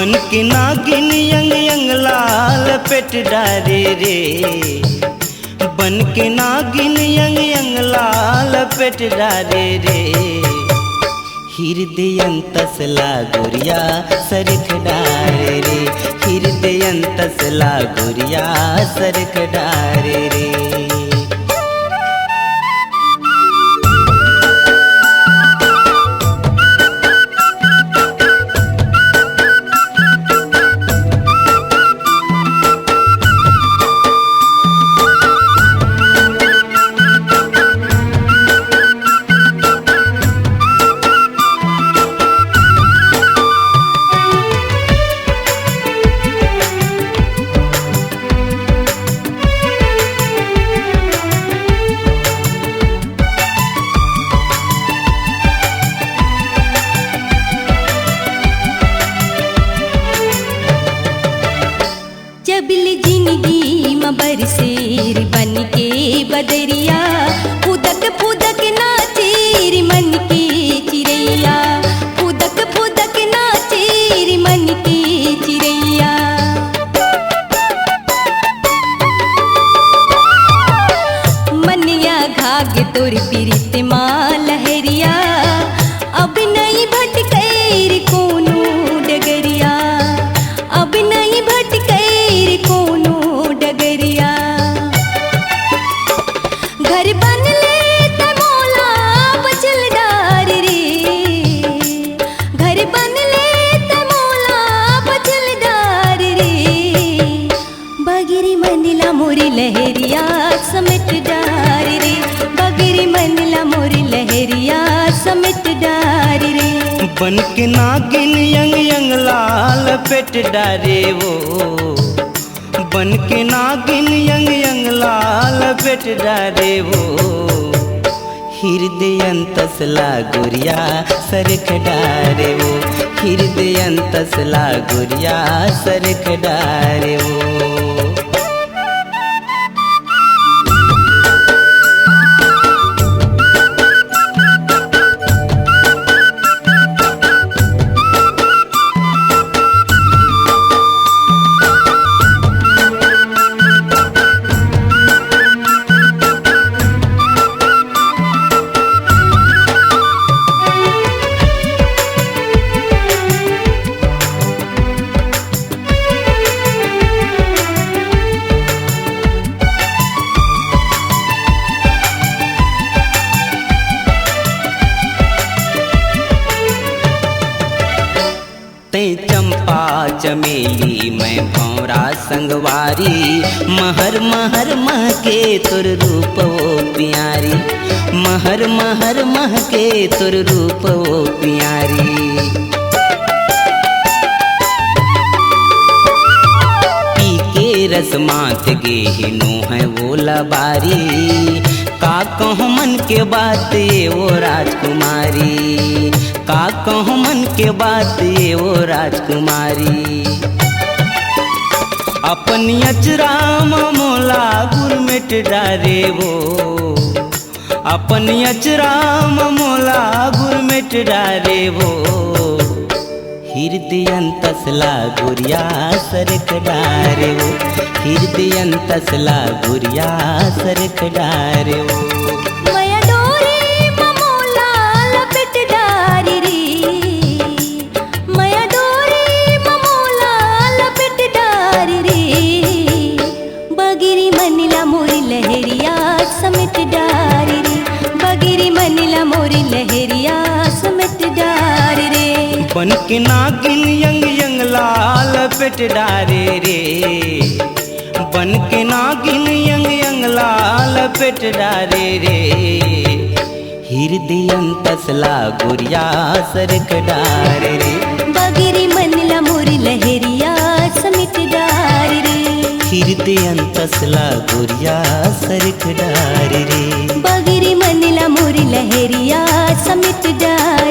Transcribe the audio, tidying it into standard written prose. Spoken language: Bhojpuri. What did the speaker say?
बन के नागिन यंग यंग लाल पेट डारे रे, बन के नागिन यंग यंग लाल पेट डारे रे। हृदयंतसला गुरिया सरख डारे रे, हृदयंतसला गुरिया सरख डारे रे। जबल जिंदगी में बरसेर बन के बदरिया, फुदक फुदक नाचेर मन के चिड़ैया, फुदक फुदक नाचेर मन के चिड़ैया। मनिया घाग तोर पीरित माँ लहरिया, अब नहीं भटकेर कोनो डगरिया, अब नहीं भटकेर कोनो डगरिया। घर बन ले त मौला बचल डार रे, घर बन ले त मौला बचल डार रे। बगिरी मंदिला मोरी लहरिया समेट डार रे, बगिरी मंदिला मोरी लहरिया समेट डार रे। बन के नागिन यंग यंग लाल पेट डारे वो, बन के नागिन यंग यंग लाल पेट डारे वो। हृदयंतसला गुरिया सरख डारे वो, हृदयंतसला गुरिया सरख डारे वो। तै चंपा चमेली मैं भौरा संगवारी, महर महर महके तुर रूप वो प्यारी, महर महर महके तुर रूप वो प्यारी। पी के रस मात गे हिनो है वो लबारी, का कहूँ मन के बात ये वो राजकुमारी, का कहूँ मन के बात ये वो राजकुमारी। अपनी अचरा मोला गुरमिट डारे वो, अपनी अचरा मोला गुरमिट डारे वो। हृदयंतसला गुरिया सरख डारे वो, हृदयंतसला गुरिया सरख डारे वो। मया डोरे ममोला लपेट डारी रे, मया डोरे ममोला लपेट डारी रे। बगिरी मनिला मोरी लहरिया समेट डारी रे, बगिरी मनिला मोरी लहरिया समेट डारी रे। बन के नागिन यंग यंग लाल पेट डारे रे, बन के नागिन यंग यंग लाल पेट डारे रे। हृदयंतसला गुरिया सरख डारे रे, बगिरी मनला मोरी लहरिया समेट डारे रे। हृदयंतसला गुरिया सरख डारे रे, बगिरी मनला मोरी लहरिया समेट डारे।